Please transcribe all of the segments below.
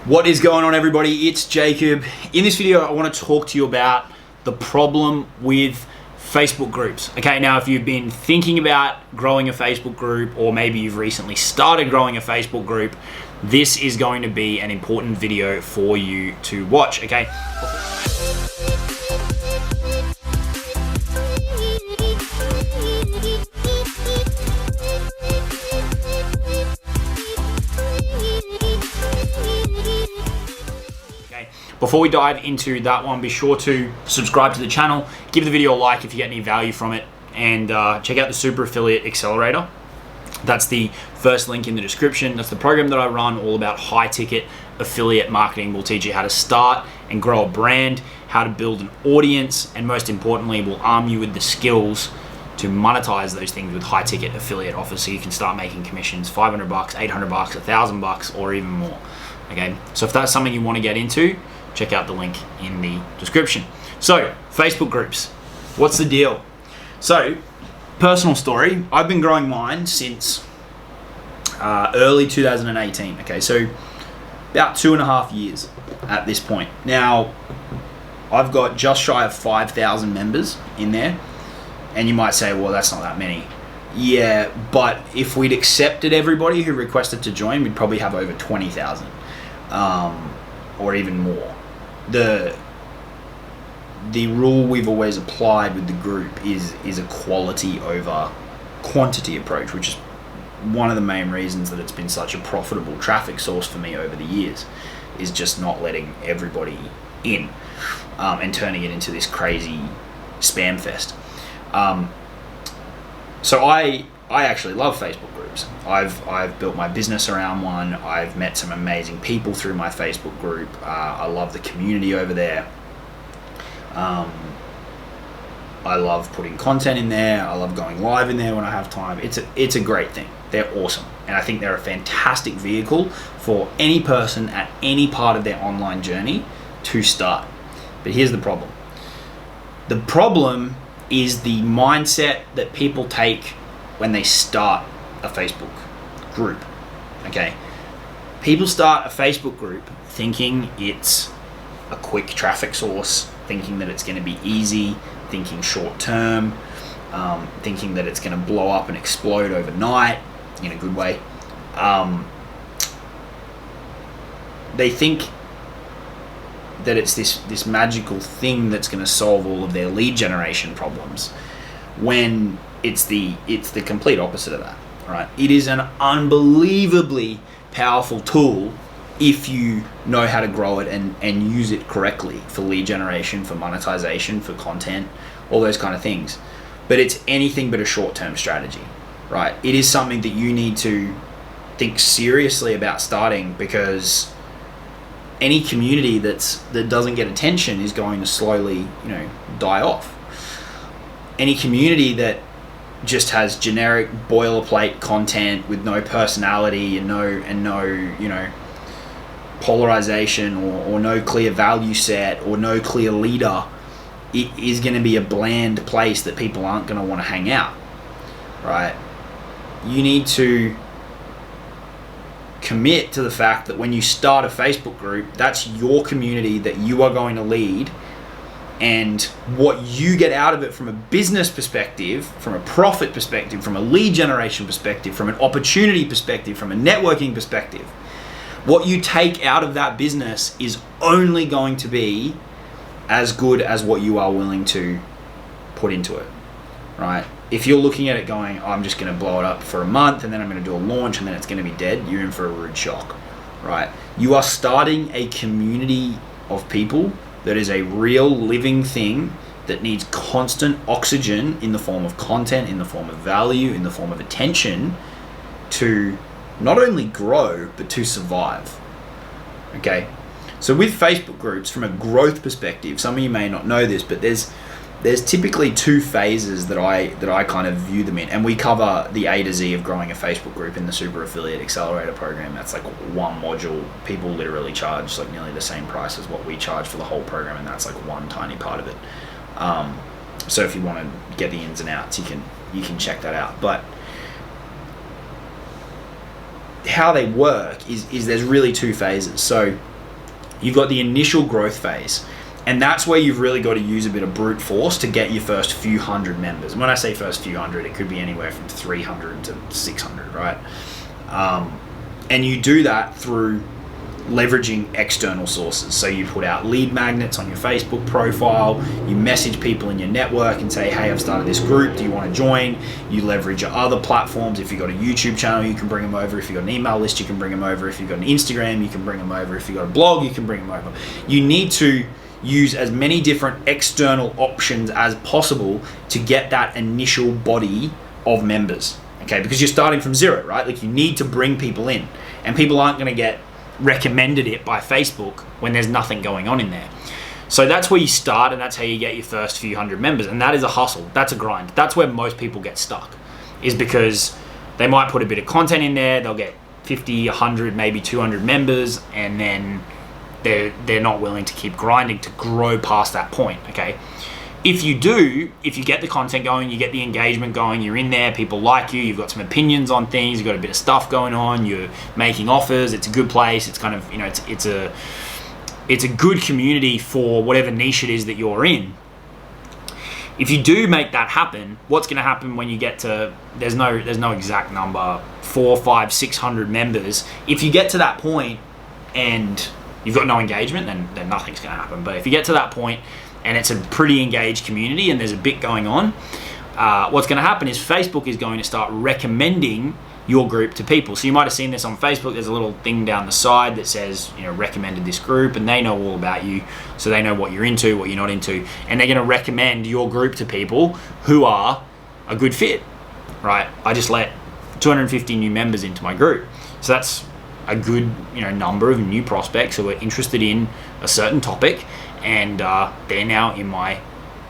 What is going on, everybody? It's Jacob. In this video, I want to talk to you about the problem with Facebook groups. Okay, now if you've been thinking about growing a Facebook group, or maybe you've recently started growing a Facebook group, this is going to be an important video for you to watch, okay? Before we dive into that one, be sure to subscribe to the channel, give the video a like if you get any value from it, and check out the Super Affiliate Accelerator. That's the first link in the description. That's the program that I run, all about high ticket affiliate marketing. We'll teach you how to start and grow a brand, how to build an audience, and most importantly, we'll arm you with the skills to monetize those things with high ticket affiliate offers so you can start making commissions, $500, $800, $1,000, or even more. Okay, so if that's something you want to get into, check out the link in the description. So, Facebook groups, what's the deal? So, personal story, I've been growing mine since early 2018. Okay, so about 2.5 years at this point. Now, I've got just shy of 5,000 members in there, and you might say, well, that's not that many. Yeah, but if we'd accepted everybody who requested to join, we'd probably have over 20,000, or even more. The rule we've always applied with the group is a quality over quantity approach, which is one of the main reasons that it's been such a profitable traffic source for me over the years, is just not letting everybody in and turning it into this crazy spam fest. So I actually love Facebook groups. I've built my business around one. I've met some amazing people through my Facebook group. I love the community over there. I love putting content in there. I love going live in there when I have time. It's a great thing. They're awesome. And I think they're a fantastic vehicle for any person at any part of their online journey to start. But here's the problem. The problem is the mindset that people take when they start a Facebook group. Okay, people start a Facebook group thinking it's a quick traffic source, thinking that it's going to be easy, thinking short term, thinking that it's going to blow up and explode overnight in a good way. They think that it's this magical thing that's going to solve all of their lead generation problems, when it's the complete opposite of that, right? It is an unbelievably powerful tool if you know how to grow it and use it correctly for lead generation, for monetization, for content, all those kind of things. But it's anything but a short-term strategy, right? It is something that you need to think seriously about starting, because any community that doesn't get attention is going to slowly, die off. Any community that just has generic boilerplate content with no personality and no polarization, or no clear value set, or no clear leader, it is going to be a bland place that people aren't going to want to hang out, right? You need to commit to the fact that when you start a Facebook group, that's your community that you are going to lead, and what you get out of it from a business perspective, from a profit perspective, from a lead generation perspective, from an opportunity perspective, from a networking perspective, what you take out of that business is only going to be as good as what you are willing to put into it, right? If you're looking at it going, I'm just going to blow it up for a month and then I'm going to do a launch and then it's going to be dead, you're in for a rude shock, right? You are starting a community of people that is a real living thing that needs constant oxygen in the form of content, in the form of value, in the form of attention, to not only grow, but to survive, okay? So with Facebook groups, from a growth perspective, some of you may not know this, but there's typically two phases that I kind of view them in, and we cover the A to Z of growing a Facebook group in the Super Affiliate Accelerator program. That's like one module. People literally charge like nearly the same price as what we charge for the whole program, and that's like one tiny part of it. So if you want to get the ins and outs, you can check that out. But how they work is there's really two phases. So you've got the initial growth phase. And that's where you've really got to use a bit of brute force to get your first few hundred members. And when I say first few hundred, it could be anywhere from 300 to 600, right? And you do that through leveraging external sources. So you put out lead magnets on your Facebook profile, you message people in your network and say, hey, I've started this group, do you want to join? You leverage your other platforms. If you've got a YouTube channel, you can bring them over. If you've got an email list, you can bring them over. If you've got an Instagram, you can bring them over. If you've got a blog, you can bring them over. You need to use as many different external options as possible to get that initial body of members, okay? Because you're starting from zero, right? Like, you need to bring people in, and people aren't going to get recommended it by Facebook when there's nothing going on in there. So that's where you start, and that's how you get your first few hundred members. And that is a hustle. That's a grind. That's where most people get stuck, is because they might put a bit of content in there, they'll get 50, 100, maybe 200 members, and then they're not willing to keep grinding to grow past that point, okay? If you get the content going, you get the engagement going, you're in there, people like you, you've got some opinions on things, you've got a bit of stuff going on, you're making offers, it's a good place, it's kind of, you know, it's a good community for whatever niche it is that you're in. If you do make that happen, what's going to happen when you get to, there's no exact number, 400, 500, 600 members. If you get to that point and you've got no engagement, then nothing's going to happen. But if you get to that point and it's a pretty engaged community and there's a bit going on, what's going to happen is Facebook is going to start recommending your group to people. So you might have seen this on Facebook. There's a little thing down the side that says, you know, recommended this group, and they know all about you. So they know what you're into, what you're not into, and they're going to recommend your group to people who are a good fit, right? I just let 250 new members into my group. So that's a good, you know, number of new prospects who are interested in a certain topic, and they're now in my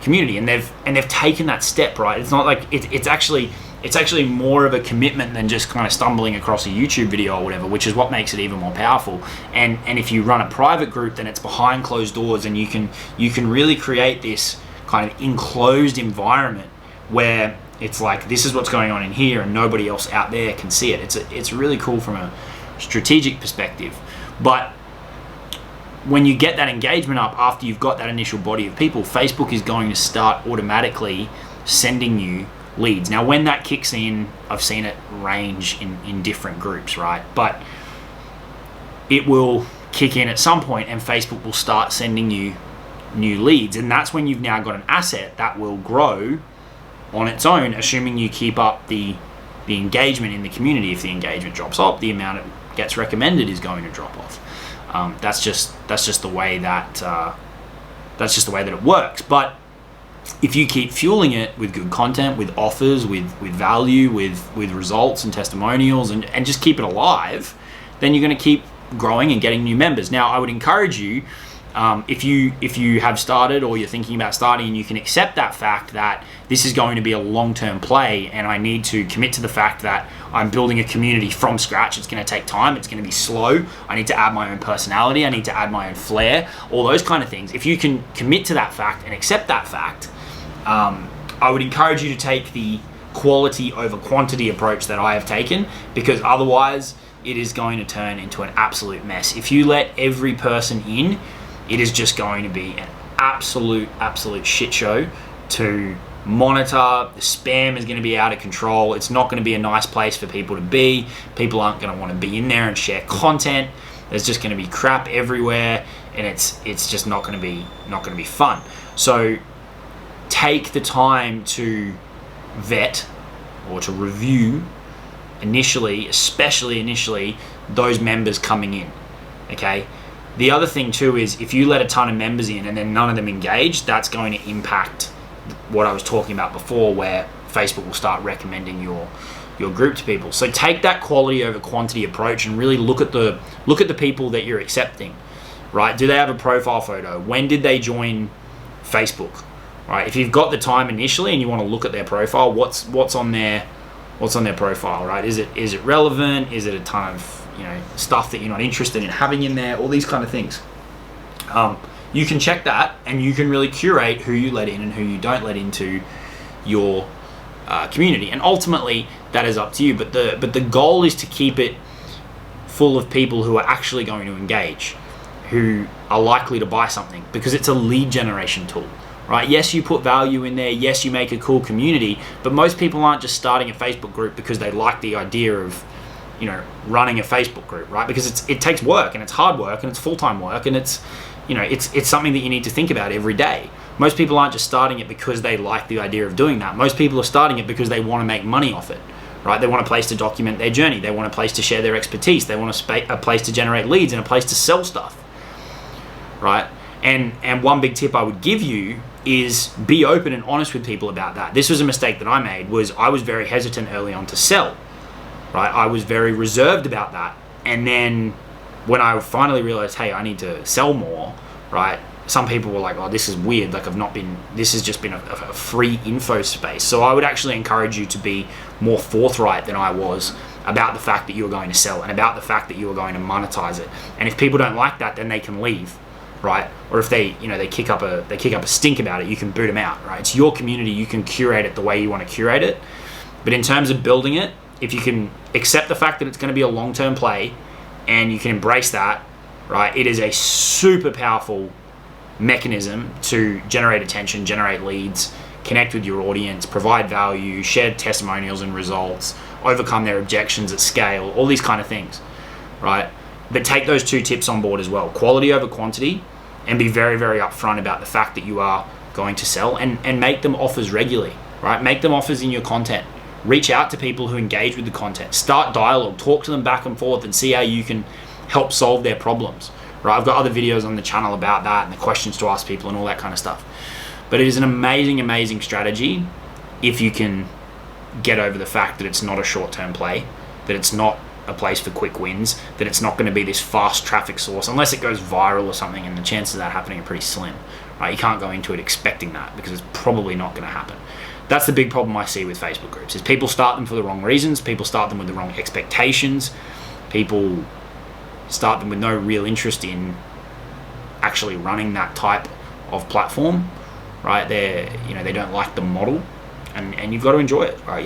community, and they've taken that step, right? It's not like it's actually more of a commitment than just kind of stumbling across a YouTube video or whatever, which is what makes it even more powerful. And if you run a private group, then it's behind closed doors, and you can really create this kind of enclosed environment where it's like, this is what's going on in here, and nobody else out there can see it. It's really cool from a strategic perspective. But when you get that engagement up after you've got that initial body of people, Facebook is going to start automatically sending you leads. Now, when that kicks in, I've seen it range in different groups, right? But it will kick in at some point, and Facebook will start sending you new leads, and that's when you've now got an asset that will grow on its own, assuming you keep up the engagement in the community. If the engagement drops off, the amount it gets recommended is going to drop off. That's just the way that it works. But if you keep fueling it with good content, with offers, with value, with results and testimonials, and just keep it alive, then you're going to keep growing and getting new members. Now, I would encourage you, if you have started or you're thinking about starting, and you can accept that fact that this is going to be a long-term play, and I need to commit to the fact that I'm building a community from scratch. It's going to take time. It's going to be slow. I need to add my own personality. I need to add my own flair, all those kind of things. If you can commit to that fact and accept that fact, I would encourage you to take the quality over quantity approach that I have taken, because otherwise it is going to turn into an absolute mess. If you let every person in, it is just going to be an absolute shit show to monitor. The spam is going to be out of control. It's not going to be a nice place for people to be. People aren't going to want to be in there and share content. There's just going to be crap everywhere, and it's just not going to be fun. So take the time to vet or to review initially, especially initially, those members coming in, okay? The other thing too is, if you let a ton of members in and then none of them engage, that's going to impact what I was talking about before, where Facebook will start recommending your group to people. So take that quality over quantity approach and really look at the people that you're accepting, right? Do they have a profile photo? When did they join Facebook? Right? If you've got the time initially and you want to look at their profile, what's on their profile, right? Is it relevant? Is it a ton of, you know, stuff that you're not interested in having in there? All these kind of things. You can check that, and you can really curate who you let in and who you don't let into your community. And ultimately, that is up to you. But the goal is to keep it full of people who are actually going to engage. who are likely to buy something, because it's a lead generation tool, right? Yes, you put value in there. Yes, you make a cool community, but most people aren't just starting a Facebook group because they like the idea of, running a Facebook group, right? Because it takes work, and it's hard work, and it's full-time work, and it's something that you need to think about every day. Most people aren't just starting it because they like the idea of doing that. Most people are starting it because they want to make money off it, right? They want a place to document their journey. They want a place to share their expertise. They want a place to generate leads and a place to sell stuff, right? And one big tip I would give you is be open and honest with people about that. This was a mistake that I made, was I was very hesitant early on to sell, right? I was very reserved about that. And then when I finally realized, hey, I need to sell more, right? Some people were like, oh, this is weird. Like, this has just been a free info space. So I would actually encourage you to be more forthright than I was about the fact that you are going to sell and about the fact that you are going to monetize it. And if people don't like that, then they can leave, right? Or if they kick up a stink about it, you can boot them out, right? It's your community. You can curate it the way you want to curate it. But in terms of building it, if you can accept the fact that it's going to be a long-term play and you can embrace that, right? It is a super powerful mechanism to generate attention, generate leads, connect with your audience, provide value, share testimonials and results, overcome their objections at scale, all these kind of things, right? But take those 2 tips on board as well: quality over quantity, and be very, very upfront about the fact that you are going to sell, and make them offers regularly, right? Make them offers in your content. Reach out to people who engage with the content. Start dialogue, talk to them back and forth, and see how you can help solve their problems. Right, I've got other videos on the channel about that and the questions to ask people and all that kind of stuff. But it is an amazing, amazing strategy if you can get over the fact that it's not a short-term play, that it's not a place for quick wins, that it's not going to be this fast traffic source, unless it goes viral or something, and the chances of that happening are pretty slim. Right, you can't go into it expecting that, because it's probably not going to happen. That's the big problem I see with Facebook groups, is people start them for the wrong reasons. People start them with the wrong expectations. People start them with no real interest in actually running that type of platform, right? They don't like the model, and you've got to enjoy it, right?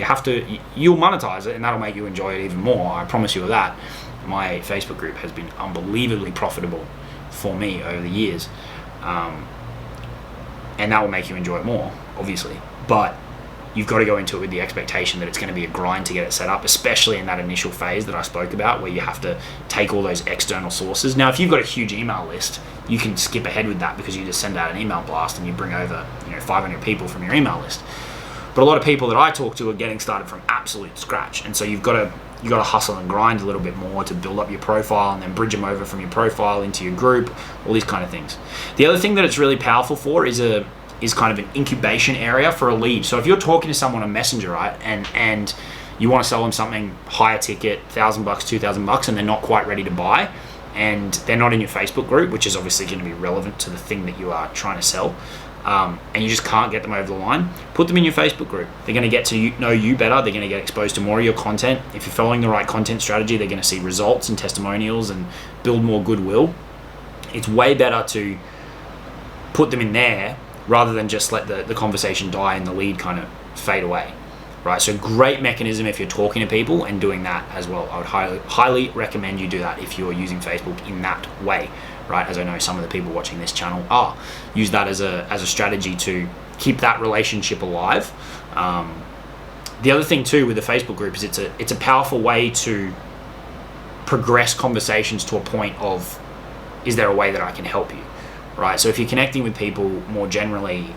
You'll monetize it, and that'll make you enjoy it even more. I promise you of that. My Facebook group has been unbelievably profitable for me over the years, and that will make you enjoy it more, obviously. But you've got to go into it with the expectation that it's going to be a grind to get it set up, especially in that initial phase that I spoke about, where you have to take all those external sources. Now, if you've got a huge email list, you can skip ahead with that, because you just send out an email blast and you bring over 500 people from your email list. But a lot of people that I talk to are getting started from absolute scratch, and so you've got to hustle and grind a little bit more to build up your profile, and then bridge them over from your profile into your group, all these kind of things. The other thing that it's really powerful for is kind of an incubation area for a lead. So if you're talking to someone on Messenger, right, and you want to sell them something higher ticket, $1,000, $2,000, and they're not quite ready to buy, and they're not in your Facebook group, which is obviously going to be relevant to the thing that you are trying to sell, and you just can't get them over the line, put them in your Facebook group. They're going to get to know you better. They're going to get exposed to more of your content. If you're following the right content strategy, they're going to see results and testimonials and build more goodwill. It's way better to put them in there rather than just let the conversation die and the lead kind of fade away, right? So great mechanism if you're talking to people and doing that as well. I would highly recommend you do that if you're using Facebook in that way, right? As I know some of the people watching this channel are. Use that as a strategy to keep that relationship alive. The other thing too with the Facebook group is it's a powerful way to progress conversations to a point of, is there a way that I can help you? Right, so if you're connecting with people more generally,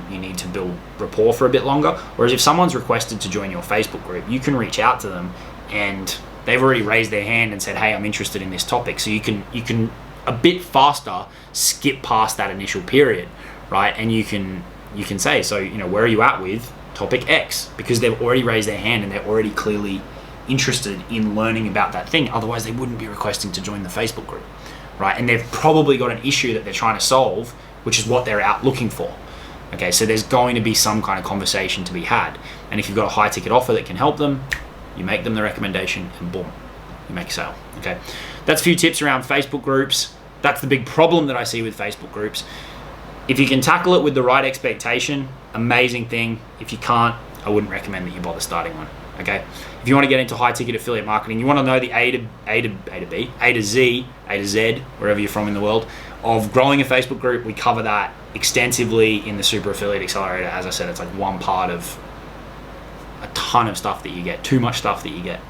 you need to build rapport for a bit longer. Whereas if someone's requested to join your Facebook group, you can reach out to them and they've already raised their hand and said, hey, I'm interested in this topic. So you can a bit faster skip past that initial period, right? And you can say, so where are you at with topic X? Because they've already raised their hand and they're already clearly interested in learning about that thing. Otherwise, they wouldn't be requesting to join the Facebook group. Right, and they've probably got an issue that they're trying to solve, which is what they're out looking for. Okay, so there's going to be some kind of conversation to be had. And if you've got a high ticket offer that can help them, you make them the recommendation and boom, you make a sale. Okay, that's a few tips around Facebook groups. That's the big problem that I see with Facebook groups. If you can tackle it with the right expectation, amazing thing. If you can't, I wouldn't recommend that you bother starting one. Okay, if If you want to get into high ticket affiliate marketing, you want to know the A to Z, wherever you're from in the world, of growing a Facebook group. We cover that extensively in the Super Affiliate Accelerator. As I said, it's like one part of a ton of stuff that you get, too much stuff that you get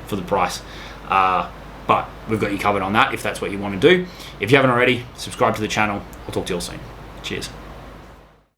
for the price. But we've got you covered on that if that's what you want to do. If you haven't already, subscribe to the channel. I'll talk to you all soon. Cheers.